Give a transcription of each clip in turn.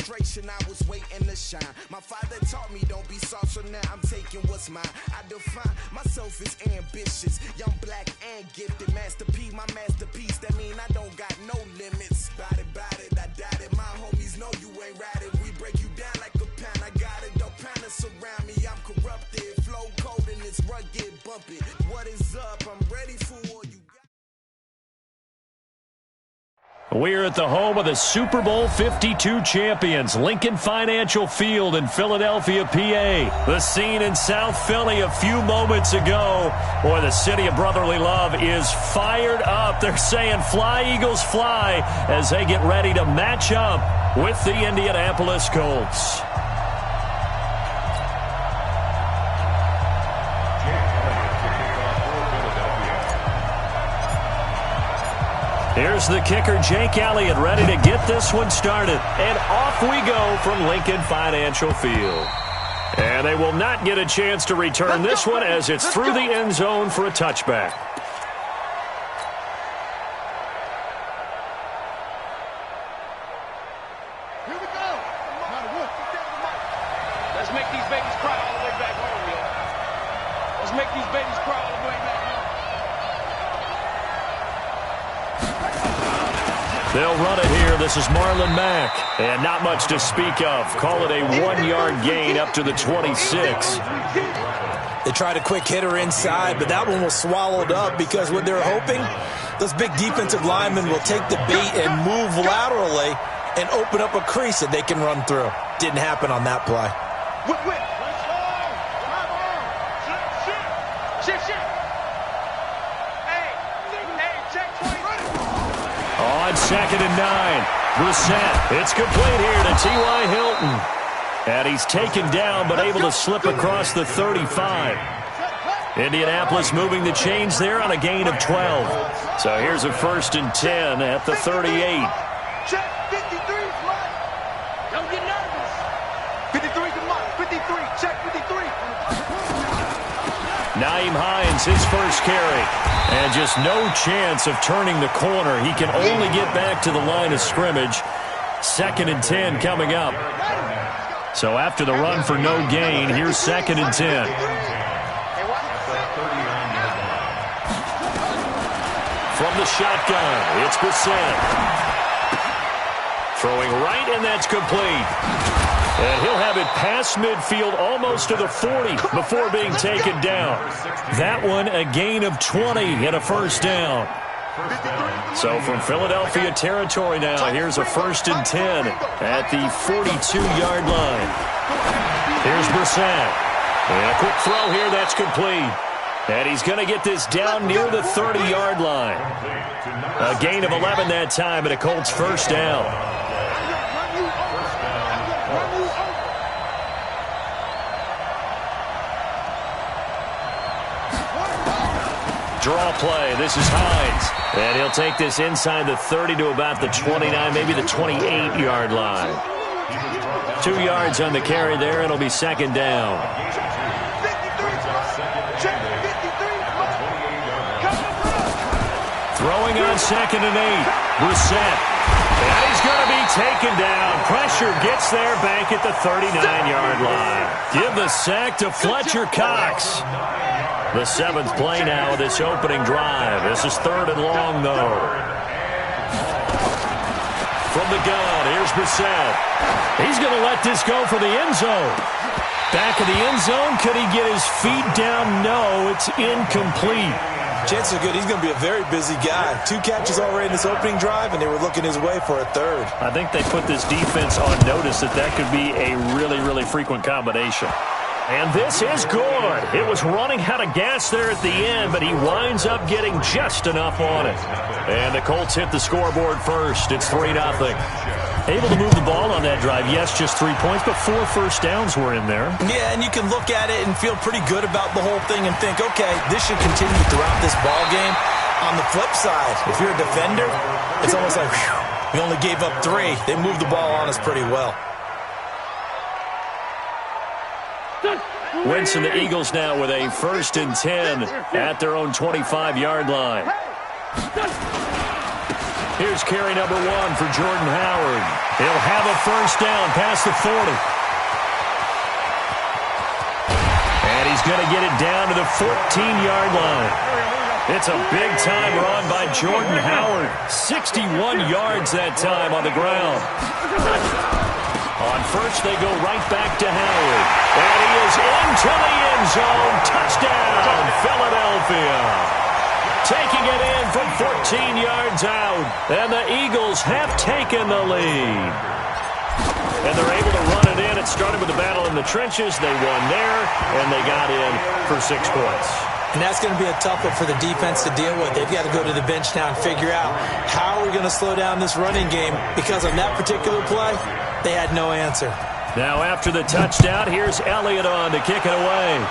frustration, I was waiting to shine. My father taught me don't be soft, so now I'm taking what's mine. I define myself as ambitious, young, black, and gifted. Master P, my masterpiece, that mean I don't got no limits. Bout it, I doubt it. My homies know you ain't ratted. We break you down like a pound. I got it, don't panic surround me. I'm corrupted, flow cold and it's rugged, bumpy. What is up? I'm ready for all you got. We're at the home of the Super Bowl 52 champions, Lincoln Financial Field in Philadelphia, PA. The scene in South Philly a few moments ago. Boy, the city of brotherly love is fired up. They're saying, "Fly, Eagles, fly," as they get ready to match up with the Indianapolis Colts. Here's the kicker, Jake Elliott, ready to get this one started. And off we go from Lincoln Financial Field. And they will not get a chance to return this one as it's through the end zone for a touchback. Here we go. Let's make these babies cry all the way back home, y'all. Let's make these babies cry all the way back home. They'll run it here. This is Marlon Mack. And not much to speak of. Call it a 1-yard gain up to the 26. They tried a quick hitter inside, but that one was swallowed up because what they're hoping, those big defensive linemen will take the bait and move laterally and open up a crease that they can run through. Didn't happen on that play. On 2nd and 9, Brissett. It's complete here to T.Y. Hilton. And he's taken down but able to slip across the 35. Indianapolis moving the chains there on a gain of 12. So here's a 1st and 10 at the 38. Check 53 is mine. Don't get nervous. 53 is mine. 53. Check 53. Nyheim Hines, his first carry. And just no chance of turning the corner. He can only get back to the line of scrimmage. 2nd and 10 coming up. So after the run for no gain, here's 2nd and 10. From the shotgun, it's Brissett. Throwing right, and that's complete. And he'll have it past midfield almost to the 40 before being taken down. That one a gain of 20 and a 1st down. So from Philadelphia territory now, here's a 1st and 10 at the 42-yard line. Here's Brissett. And a quick throw here, that's complete. And he's going to get this down near the 30-yard line. A gain of 11 that time and a Colts 1st down. Draw play. This is Hines. And he'll take this inside the 30 to about the 29, maybe the 28-yard line. 2 yards on the carry there. It'll be 2nd down. Throwing on 2nd and 8. Brissett. And he's going to be taken down. Pressure gets there back at the 39-yard line. Give the sack to Fletcher Cox. The 7th play now of this opening drive. This is 3rd and long, though. From the gun, here's Brissett. He's going to let this go for the end zone. Back of the end zone. Could he get his feet down? No, it's incomplete. Chances are good. He's going to be a very busy guy. 2 catches already in this opening drive, and they were looking his way for a 3rd. I think they put this defense on notice that could be a really, really frequent combination. And this is good. It was running out of gas there at the end, but he winds up getting just enough on it. And the Colts hit the scoreboard first. It's 3-0. Able to move the ball on that drive. Yes, just 3 points, but 4 first downs were in there. Yeah, and you can look at it and feel pretty good about the whole thing and think, okay, this should continue throughout this ball game. On the flip side, if you're a defender, it's almost like, whew, we only gave up 3. They moved the ball on us pretty well. Wentz and the Eagles now with a 1st and 10 at their own 25-yard line. Here's carry number 1 for Jordan Howard. He'll have a first down past the 40. And he's going to get it down to the 14-yard line. It's a big-time run by Jordan Howard. 61 yards that time on the ground. On first, they go right back to Howard. And he is into the end zone. Touchdown, Philadelphia. Taking it in from 14 yards out. And the Eagles have taken the lead. And they're able to run it in. It started with the battle in the trenches. They won there, and they got in for 6 points. And that's going to be a tough one for the defense to deal with. They've got to go to the bench now and figure out how we're going to slow down this running game, because on that particular play, they had no answer. Now after the touchdown, here's Elliott on to kick it away.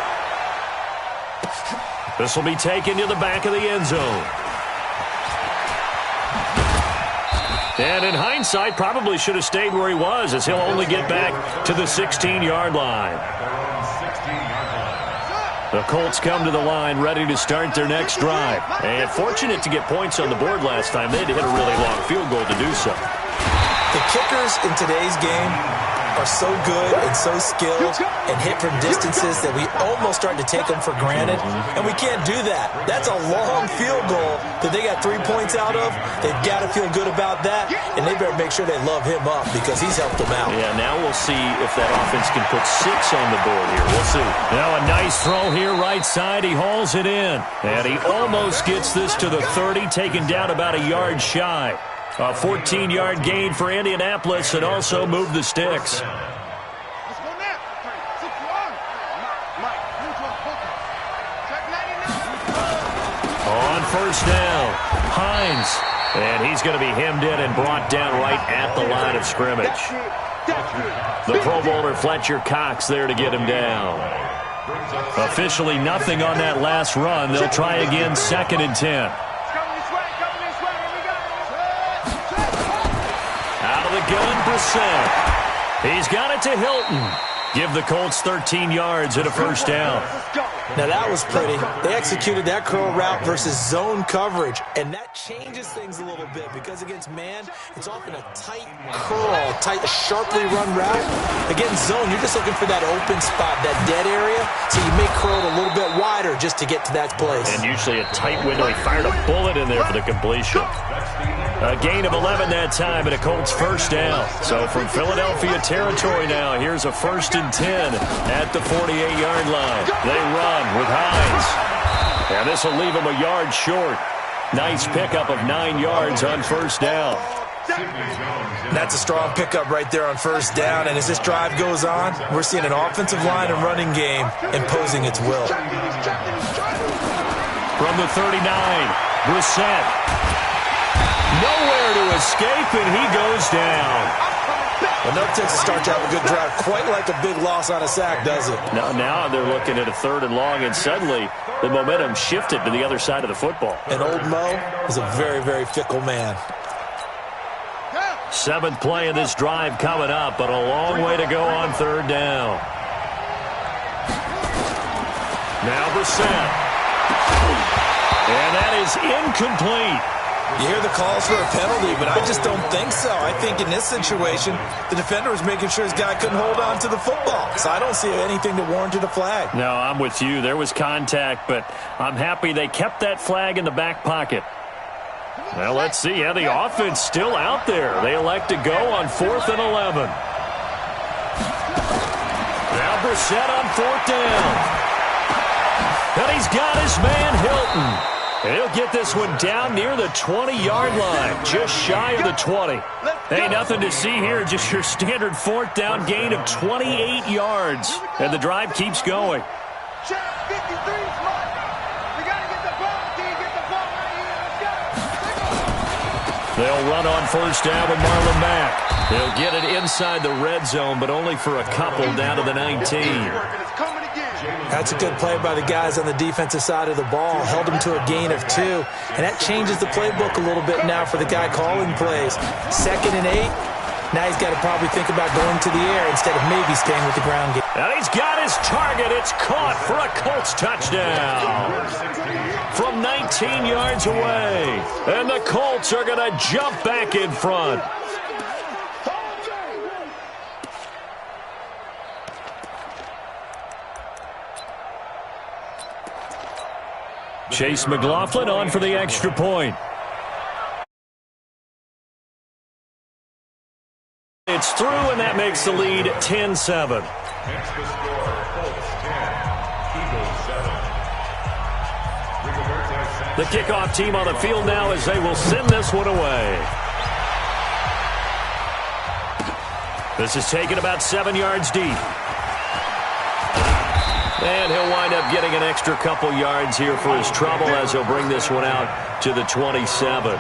This will be taken to the back of the end zone. And in hindsight, probably should have stayed where he was, as he'll only get back to the 16-yard line. The Colts come to the line ready to start their next drive. And fortunate to get points on the board last time. They had to hit a really long field goal to do so. The kickers in today's game are so good and so skilled and hit from distances that we almost start to take them for granted. And we can't do that. That's a long field goal that they got 3 points out of. They've got to feel good about that, and they better make sure they love him up, because he's helped them out. Yeah, now we'll see if that offense can put 6 on the board here. We'll see. Now a nice throw here right side. He hauls it in. And he almost gets this to the 30, taken down about a yard shy. A 14-yard gain for Indianapolis, and also move the sticks. On first down, Hines. And he's going to be hemmed in and brought down right at the line of scrimmage. The Pro Bowler Fletcher Cox there to get him down. Officially nothing on that last run. They'll try again, 2nd and 10. Gun Brissett. He's got it to Hilton. Give the Colts 13 yards and a first down. Now that was pretty. They executed that curl route versus zone coverage, and that changes things a little bit, because against man, it's often a tight curl, sharply run route. Against zone, you're just looking for that open spot, that dead area, so you make curl a little bit wider just to get to that place. And usually a tight window. He fired a bullet in there for the completion. A gain of 11 that time, and a Colts first down. So from Philadelphia territory now, here's a 1st and 10 at the 48-yard line. They run with Hines. And this will leave him a yard short. Nice pickup of 9 yards on first down. That's a strong pickup right there on first down. And as this drive goes on, we're seeing an offensive line and running game imposing its will. From the 39, Brissett. Nowhere to escape, and he goes down. Enough takes to start to have a good drive. Quite like a big loss on a sack, does it? Now they're looking at a 3rd and long, and suddenly the momentum shifted to the other side of the football. And old Mo is a very, very fickle man. 7th play of this drive coming up, but a long way to go on 3rd down. Now Brissett. And that is incomplete. You hear the calls for a penalty, but I just don't think so. I think in this situation, the defender was making sure his guy couldn't hold on to the football. So I don't see anything that warranted a flag. No, I'm with you. There was contact, but I'm happy they kept that flag in the back pocket. Well, let's see. Yeah, the offense still out there. They elect to go on 4th and 11. Now Brissett on 4th down. And he's got his man Hilton. And he'll get this one down near the 20-yard line, just shy of the 20. Hey, nothing to see here, just your standard 4th down gain of 28 yards. And the drive keeps going. They'll run on first down with Marlon Mack. They'll get it inside the red zone, but only for a couple down to the 19. That's a good play by the guys on the defensive side of the ball. Held them to a gain of 2. And that changes the playbook a little bit now for the guy calling plays. 2nd and 8. Now he's got to probably think about going to the air instead of maybe staying with the ground game. And he's got his target. It's caught for a Colts touchdown from 19 yards away. And the Colts are going to jump back in front. Chase McLaughlin on for the extra point. It's through, and that makes the lead 10-7. The kickoff team on the field now as they will send this one away. This is taken about 7 yards deep. And he'll wind up getting an extra couple yards here for his trouble as he'll bring this one out to the 27.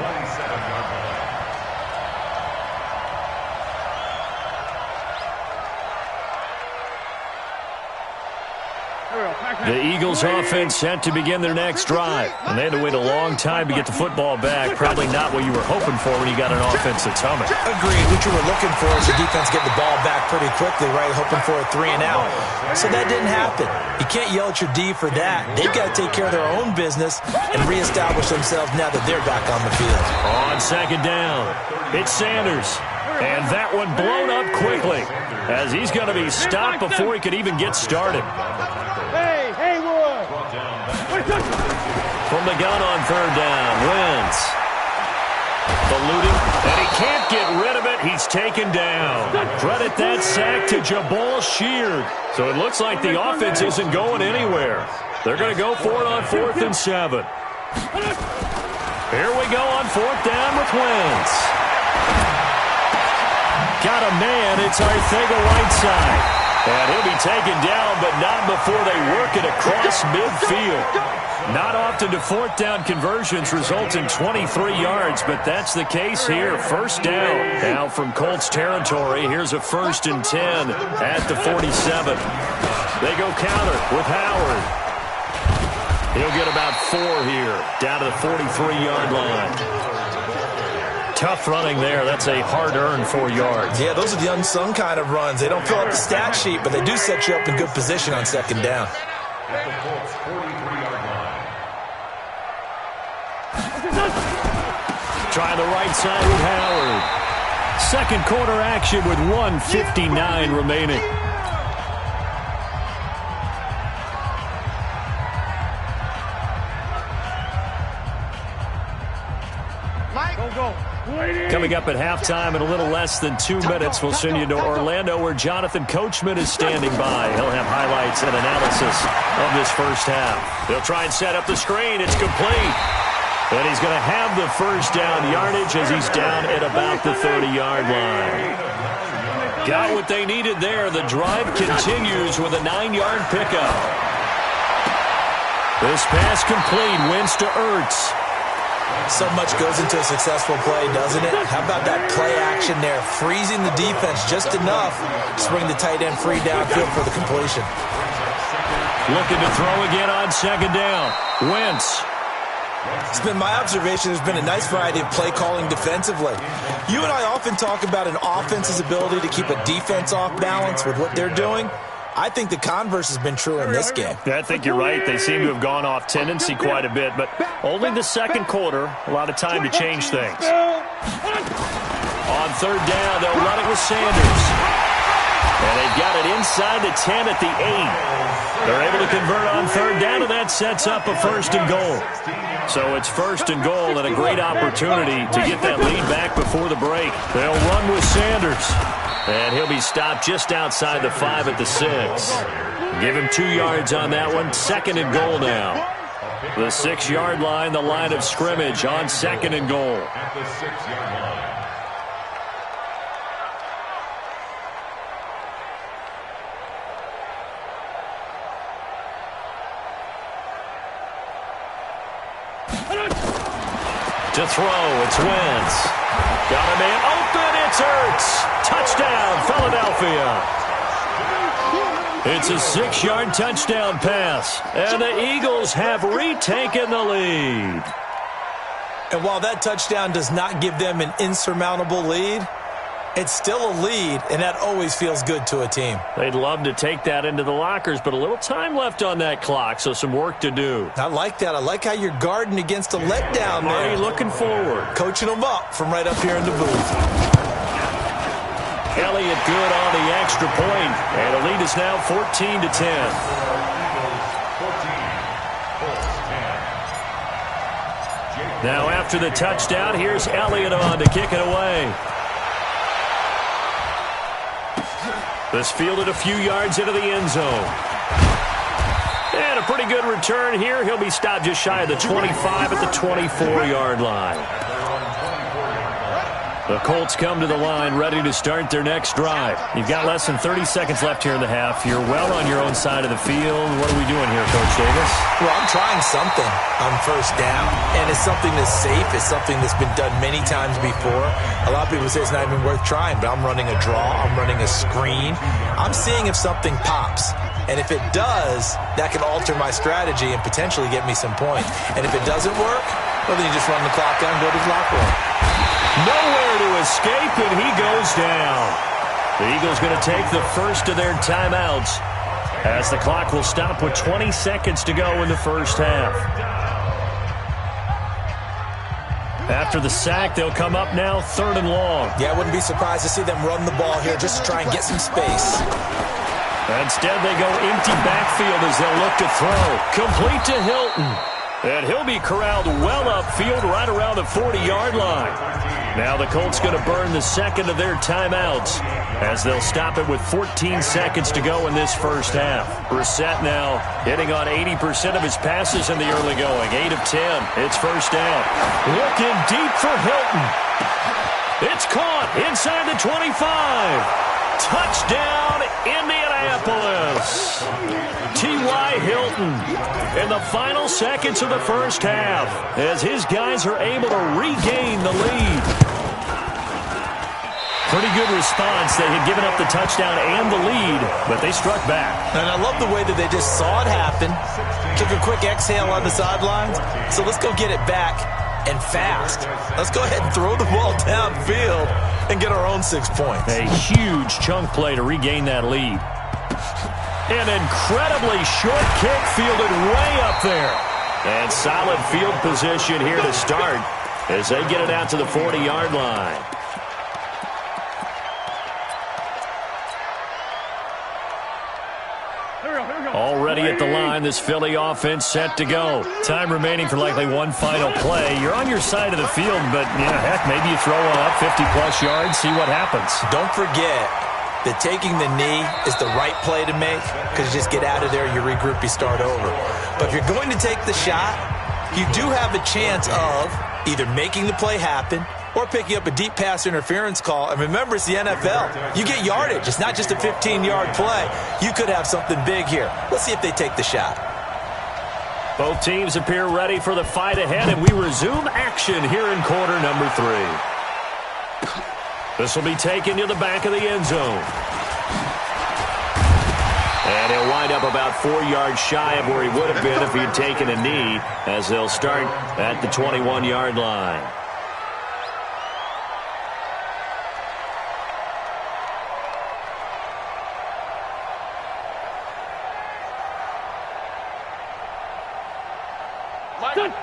The Eagles offense set to begin their next drive. And they had to wait a long time to get the football back. Probably not what you were hoping for when you got an offense that's humming. Agreed. What you were looking for is the defense get the ball back pretty quickly, right? Hoping for a 3 and out. So that didn't happen. You can't yell at your D for that. They've got to take care of their own business and reestablish themselves now that they're back on the field. On second down, it's Sanders. And that one blown up quickly as he's going to be stopped before he could even get started. From the gun on third down, Wentz. Eluding, and he can't get rid of it. He's taken down. Credit that sack to Jabal Sheard. So it looks like the offense isn't going anywhere. They're going to go for it on 4th and 7. Here we go on 4th down with Wentz. Got a man. It's Arcega-Whiteside. And he'll be taken down, but not before they work it across midfield. Not often do 4th down conversions result in 23 yards, but that's the case here. First down. Now from Colts territory, here's a 1st and 10 at the 47. They go counter with Howard. He'll get about 4 here, down to the 43-yard line. Tough running there. That's a hard-earned 4 yards. Yeah, those are the unsung kind of runs. They don't fill up the stat sheet, but they do set you up in good position on second down. Trying the right side with Howard. Second quarter action with 1:59 remaining. Coming up at halftime in a little less than 2 minutes, we'll send you to Orlando where Jonathan Coachman is standing by. He'll have highlights and analysis of this first half. They'll try and set up the screen. It's complete. And he's going to have the first down yardage as he's down at about the 30-yard line. Got what they needed there. The drive continues with a 9-yard pickup. This pass complete. Wentz to Ertz. So much goes into a successful play, doesn't it? How about that play action there? Freezing the defense just enough to bring the tight end free downfield for the completion. Looking to throw again on second down. Wentz. It's been my observation there's been a nice variety of play calling defensively. You and I often talk about an offense's ability to keep a defense off balance with what they're doing. I think the converse has been true in this game. Yeah, I think you're right. They seem to have gone off tendency quite a bit, but only the second quarter, a lot of time to change things. On third down, they'll run it with Sanders. And they've got it inside the 10 at the 8. They're able to convert on third down, and that sets up a 1st and goal. So it's 1st and goal and a great opportunity to get that lead back before the break. They'll run with Sanders. And he'll be stopped just outside the 5 at the 6. Give him 2 yards on that one. 2nd and goal now. The 6-yard line, the line of scrimmage on 2nd and goal. At the 6-yard line. To throw, it's Wentz. Got a man open, it's Ertz. Touchdown, Philadelphia. It's a 6-yard touchdown pass, and the Eagles have retaken the lead. And while that touchdown does not give them an insurmountable lead, It's still a lead, and that always feels good to a team. They'd love to take that into the lockers, but a little time left on that clock, so some work to do. I like that. I like how you're guarding against a letdown there. Already looking forward. Coaching them up from right up here in the booth. Elliott good on the extra point, and the lead is now 14-10. Now after the touchdown, here's Elliott on to kick it away. This fielded a few yards into the end zone. And a pretty good return here. He'll be stopped just shy of the 25 at the 24-yard line. The Colts come to the line ready to start their next drive. You've got less than 30 seconds left here in the half. You're well on your own side of the field. What are we doing here, Coach Davis? Well, I'm trying something on first down, and it's something that's safe. It's something that's been done many times before. A lot of people say it's not even worth trying, but I'm running a draw. I'm running a screen. I'm seeing if something pops. And if it does, that can alter my strategy and potentially get me some points. And if it doesn't work, well, then you just run the clock down and go to the locker room. Nowhere to escape, and he goes down. The Eagles going to take the first of their timeouts as the clock will stop with 20 seconds to go in the first half. After the sack, they'll come up now 3rd and long. Yeah, I wouldn't be surprised to see them run the ball here just to try and get some space. Instead, they go empty backfield as they'll look to throw. Complete to Hilton. And he'll be corralled well upfield right around the 40-yard line. Now the Colts going to burn the second of their timeouts as they'll stop it with 14 seconds to go in this first half. Brissett now hitting on 80% of his passes in the early going. 8 of 10. It's first down. Looking deep for Hilton. It's caught inside the 25. Touchdown, Indianapolis. T.Y. Hilton in the final seconds of the first half as his guys are able to regain the lead. Pretty good response. They had given up the touchdown and the lead, but they struck back. And I love the way that they just saw it happen, took a quick exhale on the sidelines. So let's go get it back and fast. Let's go ahead and throw the ball downfield and get our own 6 points. A huge chunk play to regain that lead. An incredibly short kick fielded way up there. And solid field position here to start as they get it out to the 40-yard line. Already at the line, this Philly offense set to go. Time remaining for likely one final play. You're on your side of the field, but, yeah, heck, maybe you throw one up 50-plus yards, see what happens. Don't forget that taking the knee is the right play to make because you just get out of there, you regroup, you start over. But if you're going to take the shot, you do have a chance of either making the play happen or picking up a deep pass interference call. And remember, it's the NFL. You get yardage. It's not just a 15-yard play. You could have something big here. Let's see if they take the shot. Both teams appear ready for the fight ahead, and we resume action here in quarter number 3. This will be taken to the back of the end zone. And he'll wind up about 4 yards shy of where he would have been if he had taken a knee, as they'll start at the 21-yard line.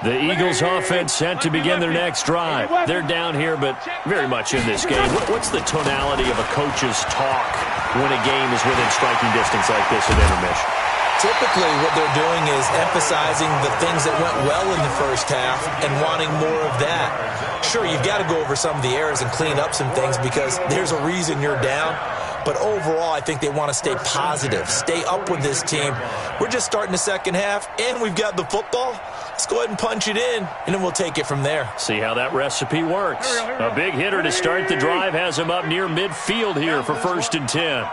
The Eagles offense set to begin their next drive. They're down here, but very much in this game. What's the tonality of a coach's talk when a game is within striking distance like this at intermission? Typically, what they're doing is emphasizing the things that went well in the first half and wanting more of that. Sure, you've got to go over some of the errors and clean up some things because there's a reason you're down. But overall, I think they want to stay positive, stay up with this team. We're just starting the second half, and we've got the football. Let's go ahead and punch it in, and then we'll take it from there. See how that recipe works. A big hitter to start the drive has him up near midfield here for 1st and 10.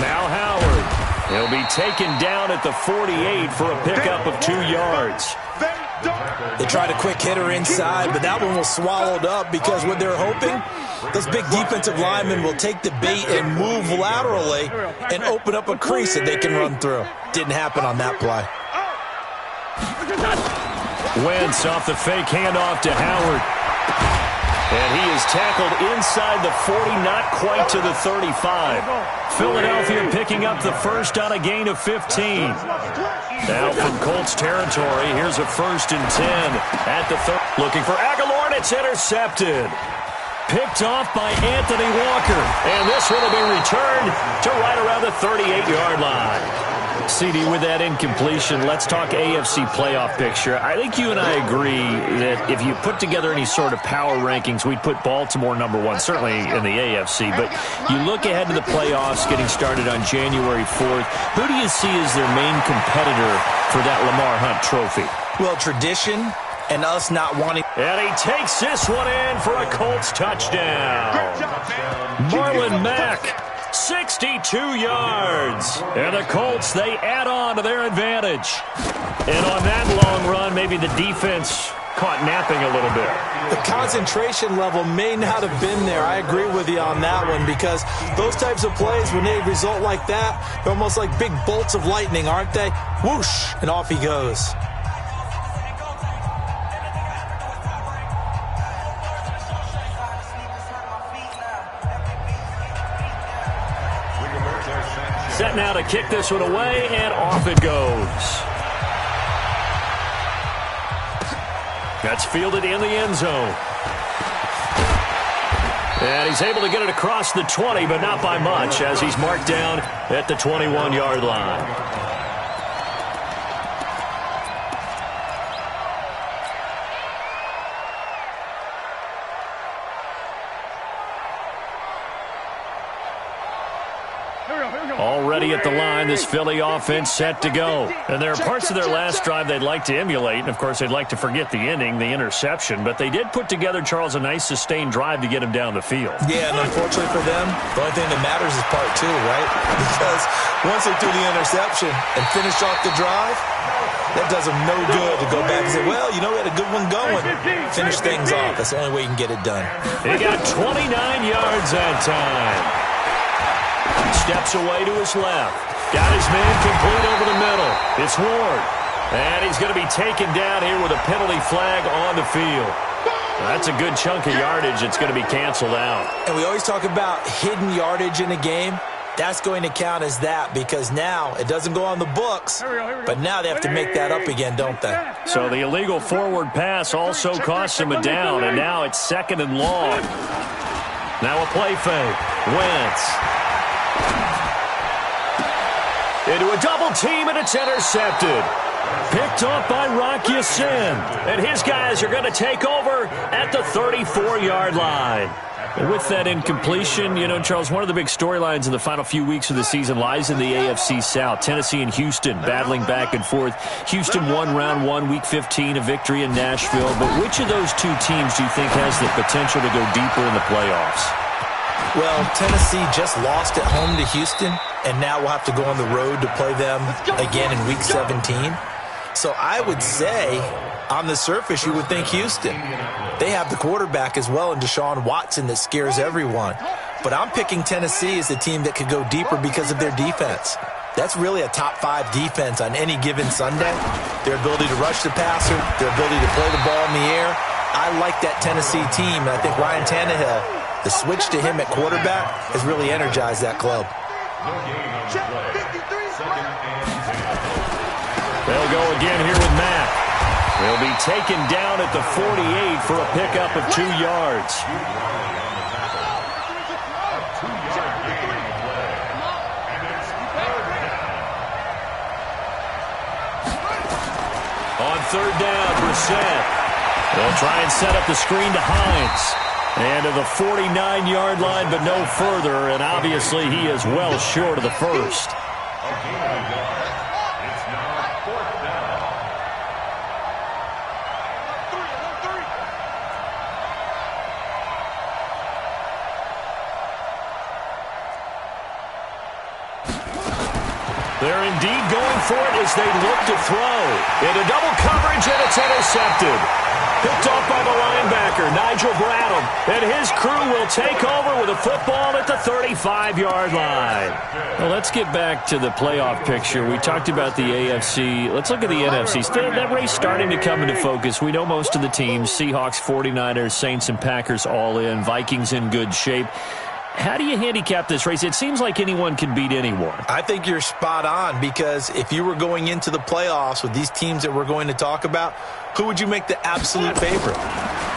Now Howard. He'll be taken down at the 48 for a pickup of 2 yards. They tried a quick hitter inside, but that one was swallowed up because what they're hoping, those big defensive linemen will take the bait and move laterally and open up a crease that they can run through. Didn't happen on that play. Wentz off the fake handoff to Howard. And he is tackled inside the 40, not quite to the 35. Philadelphia picking up the first on a gain of 15. Now from Colts territory, here's a 1st and 10 at the 30. Looking for Aguilar, and it's intercepted. Picked off by Anthony Walker. And this one will be returned to right around the 38-yard line. CD, with that incompletion, let's talk AFC playoff picture. I think you and I agree that if you put together any sort of power rankings, we'd put Baltimore #1, certainly in the AFC. But you look ahead to the playoffs getting started on January 4th. Who do you see as their main competitor for that Lamar Hunt trophy? Well, tradition and us not wanting. And he takes this one in for a Colts touchdown. Marlon Mack. 62 yards. And the Colts, they add on to their advantage. And on that long run, maybe the defense caught napping a little bit. The concentration level may not have been there. I agree with you on that one, because those types of plays, when they result like that, they're almost like big bolts of lightning, aren't they? Whoosh, and off he goes. Set now to kick this one away, and off it goes. That's fielded in the end zone. And he's able to get it across the 20, but not by much, as he's marked down at the 21-yard line. Already at the line, this Philly offense set to go. And there are parts of their last drive they'd like to emulate. And, of course, they'd like to forget the ending, the interception. But they did put together, Charles, a nice sustained drive to get him down the field. Yeah, and unfortunately for them, the only thing that matters is part 2, right? Because once they threw the interception and finished off the drive, that does them no good to go back and say, well, you know, we had a good one going. Finish things off. That's the only way you can get it done. He got 29 yards that time. Steps away to his left. Got his man complete over the middle. It's Ward. And he's going to be taken down here with a penalty flag on the field. That's a good chunk of yardage. It's going to be canceled out. And we always talk about hidden yardage in a game. That's going to count as that, because now it doesn't go on the books, but now they have to make that up again, don't they? So the illegal forward pass also costs him a down, and now it's 2nd and long. Now a play fake. Wentz. Into a double team, and it's intercepted. Picked off by Rock Ya-Sin. And his guys are going to take over at the 34-yard line. And with that incompletion, you know, Charles, one of the big storylines in the final few weeks of the season lies in the AFC South. Tennessee and Houston battling back and forth. Houston won round 1, week 15, a victory in Nashville. But which of those two teams do you think has the potential to go deeper in the playoffs? Well, Tennessee just lost at home to Houston, and now we'll have to go on the road to play them again in week 17. So I would say, on the surface, you would think Houston. They have the quarterback as well in Deshaun Watson that scares everyone. But I'm picking Tennessee as the team that could go deeper because of their defense. That's really a top 5 defense on any given Sunday. Their ability to rush the passer, their ability to play the ball in the air. I like that Tennessee team, and I think Ryan Tannehill, the switch to him at quarterback, has really energized that club. They'll go again here with Mack. They'll be taken down at the 48 for a pickup of 2 yards. On 3rd down, Brissett. They'll try and set up the screen to Hines. And to the 49-yard line, but no further. And obviously he is well short of the first. They're indeed going for it as they look to throw. Into double coverage, and it's intercepted. Picked off by the linebacker. kicker, Nigel Bradham, and his crew will take over with a football at the 35-yard line. Well, let's get back to the playoff picture. We talked about the AFC. Let's look at the NFC. That race starting to come into focus. We know most of the teams, Seahawks, 49ers, Saints, and Packers all in, Vikings in good shape. How do you handicap this race? It seems like anyone can beat anyone. I think you're spot on, because if you were going into the playoffs with these teams that we're going to talk about, who would you make the absolute favorite?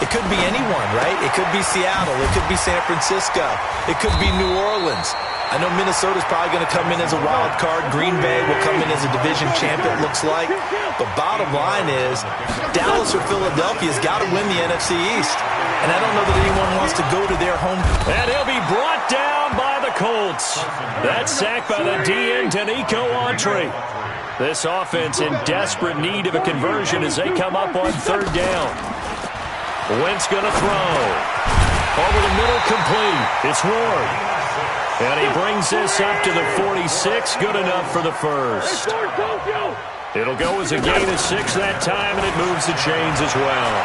It could be anyone, right? It could be Seattle. It could be San Francisco. It could be New Orleans. I know Minnesota's probably going to come in as a wild card. Green Bay will come in as a division champ, it looks like. But bottom line is, Dallas or Philadelphia's got to win the NFC East. And I don't know that anyone wants to go to their home. And he'll be brought down by the Colts. That sack by the DN, Danico Autry. This offense in desperate need of a conversion as they come up on third down. Wentz going to throw. Over the middle, complete. It's Ward. And he brings this up to the 46. Good enough for the first. It'll go as a gain of 6 that time, and it moves the chains as well.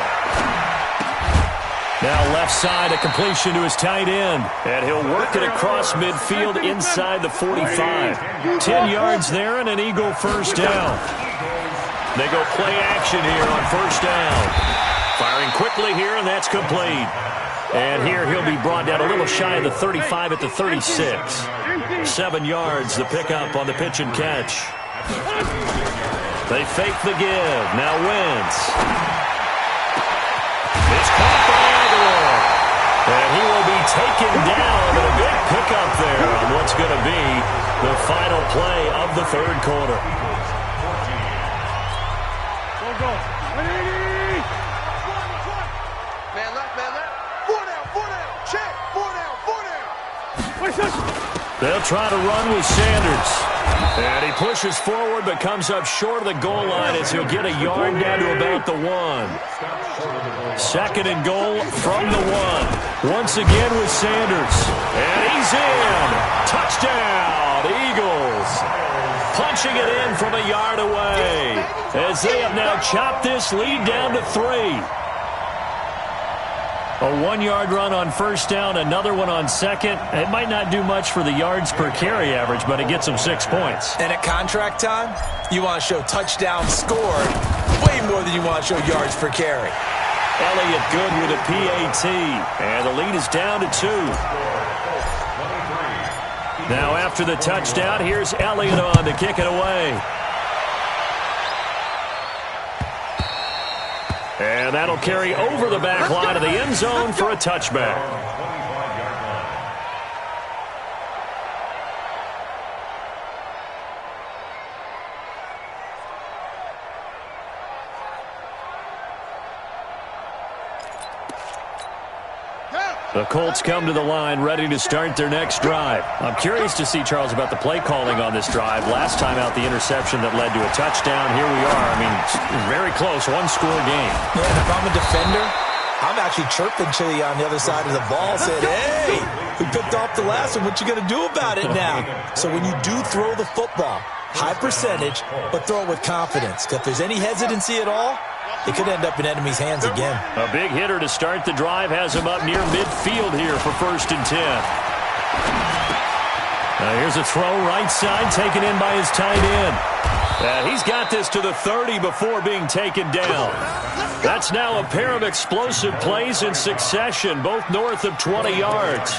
Now left side, a completion to his tight end. And he'll work it across midfield inside the 45. 10 yards there and an Eagle first down. They go play action here on first down. Firing quickly here, and that's complete. And here he'll be brought down a little shy of the 35 at the 36. 7 yards, the pickup on the pitch and catch. They fake the give. Now Wentz. It's caught by Aguilar. And he will be taken down. And a big pickup there on what's going to be the final play of the third quarter. They'll try to run with Sanders. And he pushes forward but comes up short of the goal line as he'll get a yard down to about the 1. Second and goal from the 1. Once again with Sanders. And he's in. Touchdown, Eagles. Punching it in from a yard away as they have now chopped this lead down to 3. A 1-yard run on first down, another one on second. It might not do much for the yards per carry average, but it gets them 6 points. And at contract time, you want to show touchdowns scored way more than you want to show yards per carry. Elliott good with a PAT, and the lead is down to 2. Now after the touchdown, here's Elliott on to kick it away. And that'll carry over the back line of the end zone for a touchback. The Colts come to the line ready to start their next drive. I'm curious to see, Charles, about the play calling on this drive. Last time out, the interception that led to a touchdown. Here we are. I mean, very close, one-score game. Yeah, and if I'm a defender, I'm actually chirping to you on the other side of the ball, saying, hey, we picked off the last one. What you going to do about it now? So when you do throw the football, high percentage, but throw it with confidence. Because if there's any hesitancy at all, it could end up in enemy's hands again. A big hitter to start the drive has him up near midfield here for 1st and 10. Now here's a throw right side taken in by his tight end. He's got this to the 30 before being taken down. That's now a pair of explosive plays in succession, both north of 20 yards.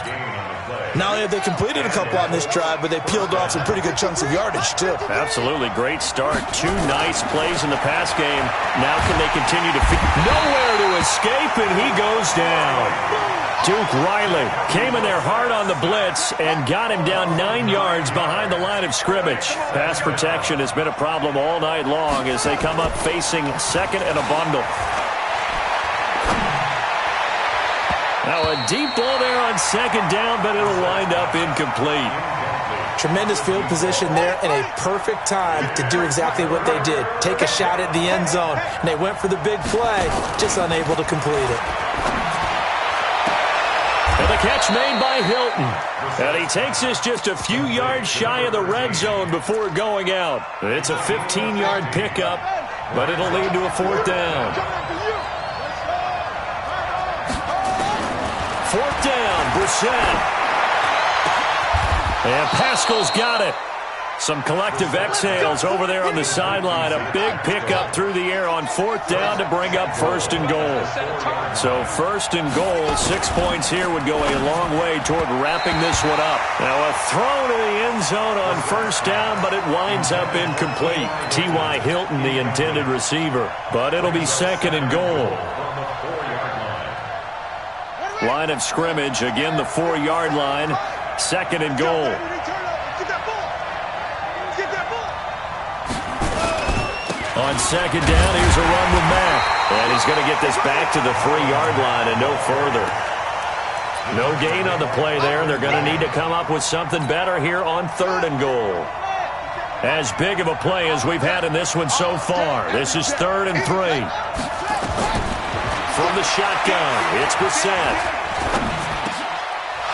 Not only have they completed a couple on this drive, but they peeled off some pretty good chunks of yardage, too. Absolutely. Great start. 2 nice plays in the pass game. Now can they continue to feed? Nowhere to escape, and he goes down. Duke Riley came in there hard on the blitz and got him down 9 yards behind the line of scrimmage. Pass protection has been a problem all night long as they come up facing second and a bundle. Now a deep ball there on second down, but it'll wind up incomplete. Tremendous field position there and a perfect time to do exactly what they did. Take a shot at the end zone. And they went for the big play, just unable to complete it. And the catch made by Hilton. And he takes this just a few yards shy of the red zone before going out. It's a 15-yard pickup, but it'll lead to a 4th down. 4th down, Brissett. And Pascal's got it. Some collective exhales over there on the sideline. A big pickup through the air on 4th down to bring up 1st and goal. So 1st and goal, 6 points here would go a long way toward wrapping this one up. Now a throw to the end zone on 1st down, but it winds up incomplete. T.Y. Hilton, the intended receiver. But it'll be 2nd and goal. Line of scrimmage, again the 4-yard line. 2nd and goal. On 2nd down, here's a run with Mack. And he's going to get this back to the 3-yard line and no further. No gain on the play there. They're going to need to come up with something better here on 3rd and goal. As big of a play as we've had in this one so far. This is 3rd and 3. From the shotgun, it's Brissett.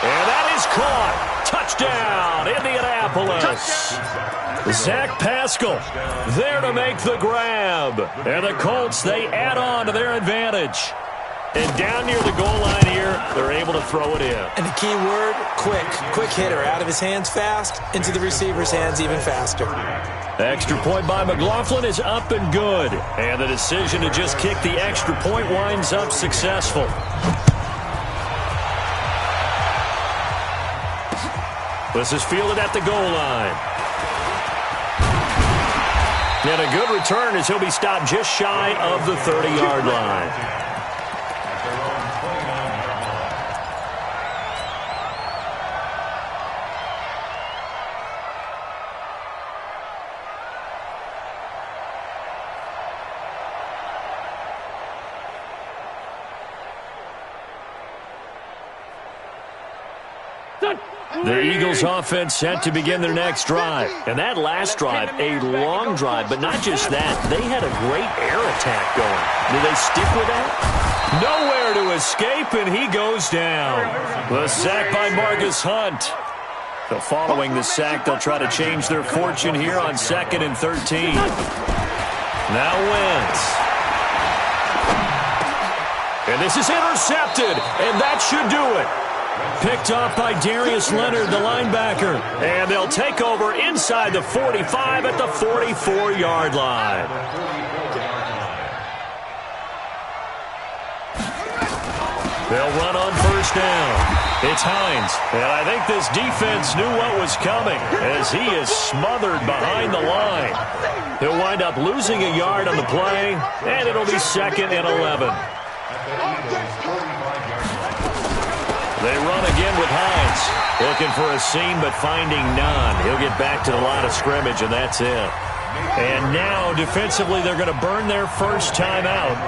And that is caught. Touchdown, Indianapolis. Zach Pascal there to make the grab. And the Colts, they add on to their advantage. And down near the goal line here, they're able to throw it in. And the key word, quick. Quick hitter. Out of his hands fast, into the receiver's hands even faster. Extra point by McLaughlin is up and good. And the decision to just kick the extra point winds up successful. This is fielded at the goal line. And a good return as he'll be stopped just shy of the 30-yard line. The Eagles offense set to begin their next drive. And that last drive, a long drive, but not just that. They had a great air attack going. Do they stick with that? Nowhere to escape, and he goes down. The sack by Marcus Hunt. So following the sack, they'll try to change their fortune here on 2nd and 13. Now Wentz. And this is intercepted, and that should do it. Picked off by Darius Leonard, the linebacker. And they'll take over inside the 45 at the 44-yard line. They'll run on 1st down. It's Hines. And I think this defense knew what was coming as he is smothered behind the line. He'll wind up losing a yard on the play, and it'll be 2nd and 11. They run again with Hines. Looking for a seam, but finding none. He'll get back to the line of scrimmage, and that's it. And now, defensively, they're going to burn their first time out.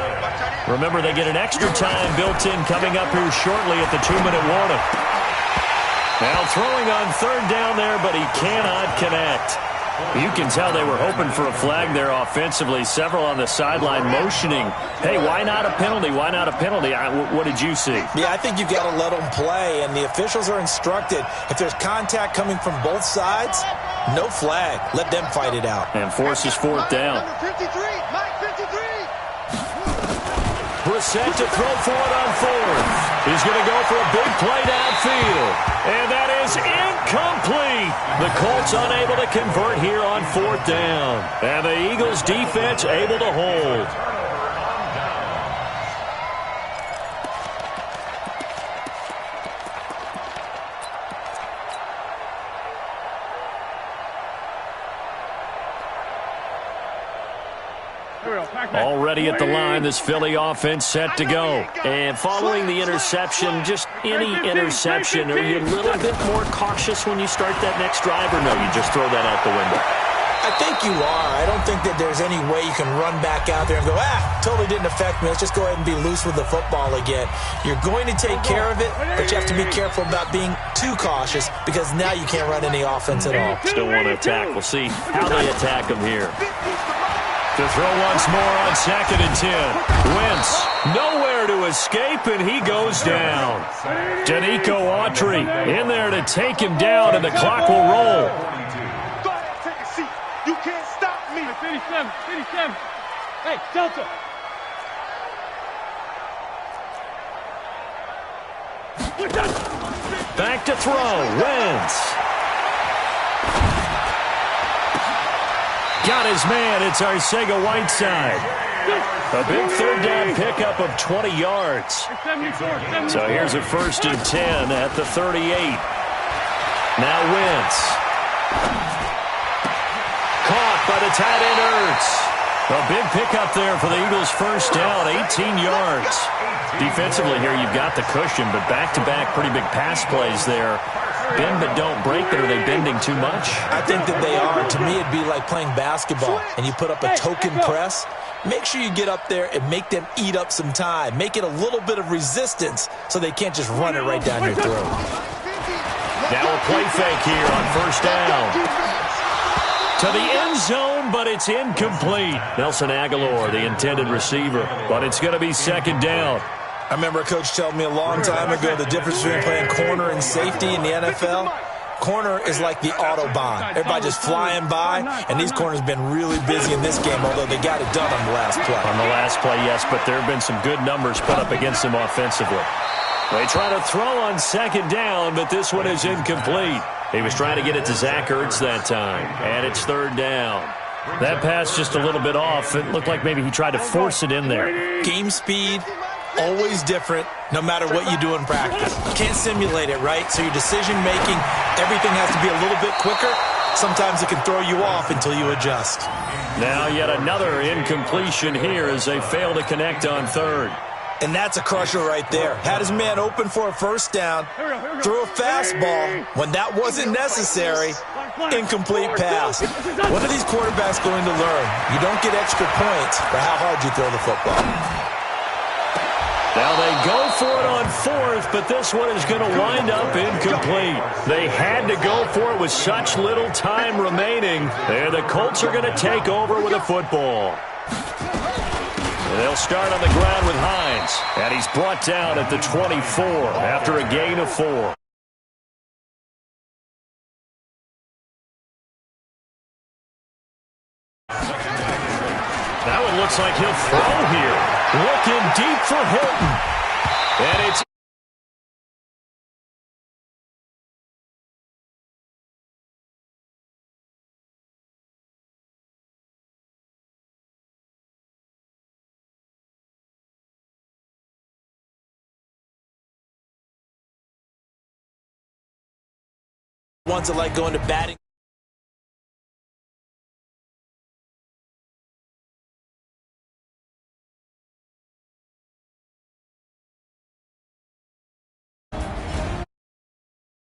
Remember, they get an extra time built in coming up here shortly at the 2-minute warning. Now throwing on 3rd down there, but he cannot connect. You can tell they were hoping for a flag there offensively. Several on the sideline motioning, hey, why not a penalty? Why not a penalty? What did you see? Yeah, I think you've got to let them play, and the officials are instructed. If there's contact coming from both sides, no flag. Let them fight it out. And forces 4th down. Brissett to throw for it on 4th. He's going to go for a big play downfield. And that is incomplete. The Colts unable to convert here on 4th down. And the Eagles defense able to hold. Already at the line, this Philly offense set to go. And following the interception, just any interception, are you a little bit more cautious when you start that next drive, or no, you just throw that out the window? I think you are. I don't think that there's any way you can run back out there and go, totally didn't affect me. Let's just go ahead and be loose with the football again. You're going to take care of it, but you have to be careful about being too cautious because now you can't run any offense at all. Still want to attack. We'll see how they attack them here. To throw once more on 2nd and 10. Wentz, nowhere to escape, and he goes down. Danico Autry in there to take him down, and the clock will roll. Go ahead, take a seat. You can't stop me. 57. Hey, Delta. Back to throw. Wentz. Got his man. It's Arcega-Whiteside. A big third down pickup of 20 yards. So here's a 1st and 10 at the 38. Now Wentz. Caught by the tight end Ertz. A big pickup there for the Eagles' 1st down, 18 yards. Defensively here, you've got the cushion, but back-to-back pretty big pass plays there. Bend but don't break, but are they bending too much? I think that they are. To me, it'd be like playing basketball, and you put up a token press. Make sure you get up there and make them eat up some time. Make it a little bit of resistance so they can't just run it right down your throat. Now a play fake here on 1st down. To the end zone, but it's incomplete. Nelson Aguilar, the intended receiver, but it's going to be 2nd down. I remember a coach telling me a long time ago the difference between playing corner and safety in the NFL. Corner is like the Autobahn. Everybody just flying by, and these corners have been really busy in this game, although they got it done on the last play. On the last play, yes, but there have been some good numbers put up against them offensively. They try to throw on 2nd down, but this one is incomplete. He was trying to get it to Zach Ertz that time, and it's 3rd down. That pass just a little bit off. It looked like maybe he tried to force it in there. Game speed, always different, no matter what you do in practice. You can't simulate it, right? So your decision-making, everything has to be a little bit quicker. Sometimes it can throw you off until you adjust. Now yet another incompletion here as they fail to connect on 3rd. And that's a crusher right there. Had his man open for a 1st down, threw a fastball. When that wasn't necessary, incomplete pass. What are these quarterbacks going to learn? You don't get extra points for how hard you throw the football. Now they go for it on 4th, but this one is going to wind up incomplete. They had to go for it with such little time remaining. And the Colts are going to take over with a football. They'll start on the ground with Hines, and he's brought down at the 24 after a gain of 4. Now it looks like he'll throw here. Looking deep for Hilton. And it's ones that like going to batting.